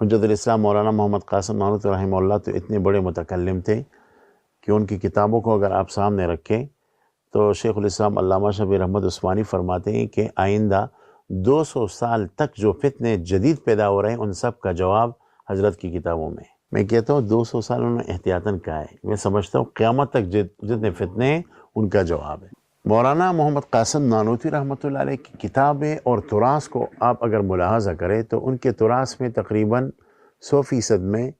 حجت الاسلام مولانا محمد قاسم نانوتوی رحمہ اللہ تو اتنے بڑے متکلم تھے کہ ان کی کتابوں کو اگر آپ سامنے رکھیں تو شیخ الاسلام علامہ شبیر احمد عثمانی فرماتے ہیں کہ آئندہ 200 سال تک جو فتنے جدید پیدا ہو رہے ہیں ان سب کا جواب حضرت کی کتابوں میں. میں کہتا ہوں 200 سال انہوں نے احتیاطاً کہا ہے، میں سمجھتا ہوں قیامت تک جتنے فتنے ہیں ان کا جواب ہے. مولانا محمد قاسم نانوتوی رحمۃ اللہ علیہ کی کتابیں اور تراث کو آپ اگر ملاحظہ کریں تو ان کے تراث میں تقریباً 100% میں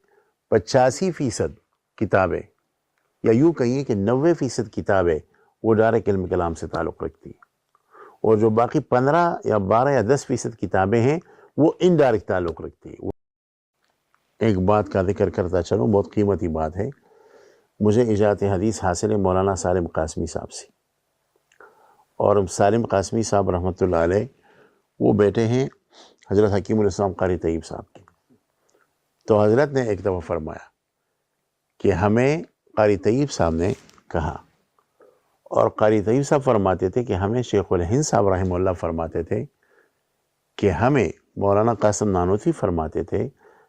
85% کتابیں، یا یوں کہیے کہ 90% کتابیں وہ ڈائریکٹ علم کلام سے تعلق رکھتی ہیں، اور جو باقی 15 یا 12 یا 10% کتابیں ہیں وہ انڈائریکٹ تعلق رکھتی ہیں. ایک بات کا ذکر کرتا چلوں، بہت قیمتی بات ہے. مجھے اجازت حدیث حاصل ہے مولانا سالم قاسمی صاحب سے، اور سالم قاسمی صاحب رحمۃ اللہ علیہ وہ بیٹے ہیں حضرت حکیم الاسلام قاری طیب صاحب کے. تو حضرت نے ایک دفعہ فرمایا کہ ہمیں قاری طیب صاحب نے کہا، اور قاری طیب صاحب فرماتے تھے کہ ہمیں شیخ الہند صاحب رحمہ اللہ فرماتے تھے کہ ہمیں مولانا قاسم نانوتوی فرماتے تھے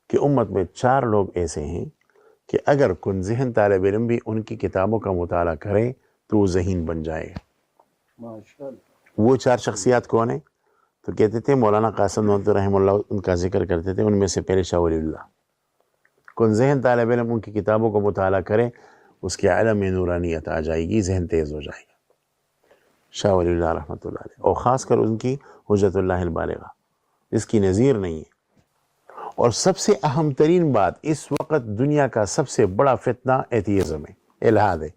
کہ امت میں 4 لوگ ایسے ہیں کہ اگر کن ذہن طالب علم بھی ان کی کتابوں کا مطالعہ کرے تو وہ ذہین بن جائے گا. وہ 4 شخصیات کون ہیں؟ تو کہتے تھے مولانا قاسم نانوتوی رحمہ اللہ ان کا ذکر کرتے تھے. ان میں سے پہلے شاہ ولی اللہ. کن ذہن طالب علم ان کی کتابوں کو مطالعہ کرے اس کے علم میں نورانیت آ جائے گی، ذہن تیز ہو جائے گا. شاہ ولی اللہ رحمۃ اللہ علیہ، اور خاص کر ان کی حجت اللہ البالغہ، اس کی نظیر نہیں ہے. اور سب سے اہم ترین بات، اس وقت دنیا کا سب سے بڑا فتنہ ایتھیزم ہے، الحاد ہے.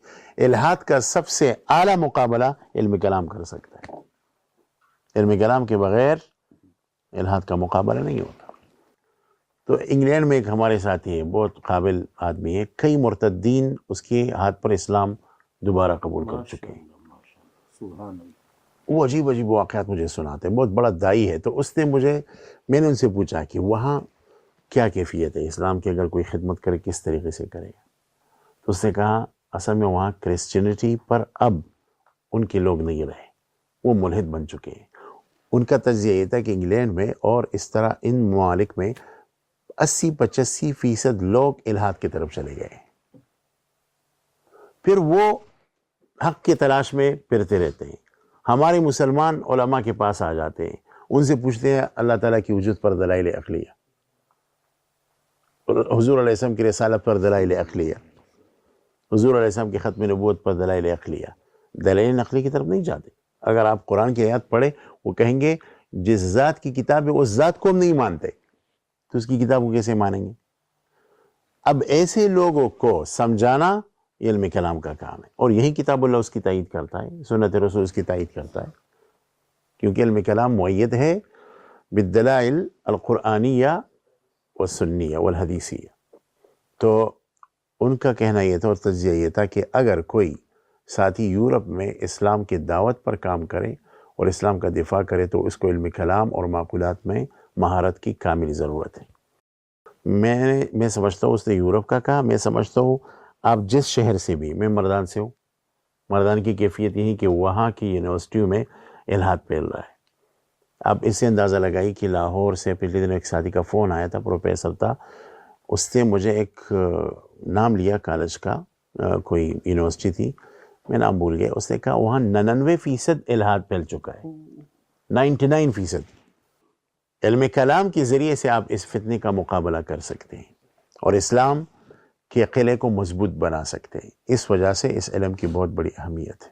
الحاد کا سب سے اعلیٰ مقابلہ علم کلام کر سکتا ہے. علم کلام کے بغیر الحاد کا مقابلہ نہیں ہوتا. تو انگلینڈ میں ایک ہمارے ساتھی ہے، بہت قابل آدمی ہے، کئی مرتدین اس کے ہاتھ پر اسلام دوبارہ قبول کر چکے ہیں. وہ عجیب عجیب واقعات مجھے سناتے ہیں. بہت بڑا دائی ہے. تو اس نے میں نے ان سے پوچھا کہ وہاں کیا کیفیت ہے اسلام کی، اگر کوئی خدمت کرے کس طریقے سے کرے گا؟ تو اس نے کہا اصل میں وہاں کرسچینٹی پر اب ان کے لوگ نہیں رہے، وہ ملحد بن چکے ہیں. ان کا تجزیہ یہ تھا کہ انگلینڈ میں اور اس طرح ان ممالک میں 80-85% لوگ الحاد کی طرف چلے گئے. پھر وہ حق کی تلاش میں پھرتے رہتے ہیں. ہمارے مسلمان علماء کے پاس آ جاتے ہیں، ان سے پوچھتے ہیں اللہ تعالیٰ کی وجود پر دلائل عقلیہ، حضور علیہ السلام کی رسالت پر دلائل عقلیہ، حضور علیہ السلام کی ختم نبوت پر دلائل عقلیہ. دلائل نقلی کی طرف نہیں جاتے. اگر آپ قرآن کی آیات پڑھیں وہ کہیں گے جس ذات کی کتاب ہے اس ذات کو ہم نہیں مانتے، تو اس کی کتاب کو کیسے مانیں گے؟ اب ایسے لوگوں کو سمجھانا علم کلام کا کام ہے، اور یہی کتاب اللہ اس کی تائید کرتا ہے، سنت رسول اس کی تائید کرتا ہے، کیونکہ علم کلام مؤید ہے بالدلائل القرآنیہ والسنیہ والحدیثیہ. تو ان کا کہنا یہ تھا اور تجزیہ یہ تھا کہ اگر کوئی ساتھی یورپ میں اسلام کی دعوت پر کام کرے اور اسلام کا دفاع کرے تو اس کو علم کلام اور معقولات میں مہارت کی کامل ضرورت ہے. میں سمجھتا ہوں اس نے یورپ کا کہا. میں سمجھتا ہوں آپ جس شہر سے بھی، میں مردان سے ہوں، مردان کی کیفیت یہی کہ وہاں کی یونیورسٹیوں میں الحاد پھیل رہا ہے. آپ اس سے اندازہ لگائی کہ لاہور سے پچھلے دن ایک ساتھی کا فون آیا تھا، پروفیسر تھا، اس نے مجھے ایک نام لیا کالج کا، کوئی یونیورسٹی تھی، میں نام بھول گیا. اس نے کہا وہاں 99% الحاد پھیل چکا ہے، 99%. علم کلام کے ذریعے سے آپ اس فتنے کا مقابلہ کر سکتے ہیں اور اسلام کے قلعے کو مضبوط بنا سکتے ہیں. اس وجہ سے اس علم کی بہت بڑی اہمیت ہے.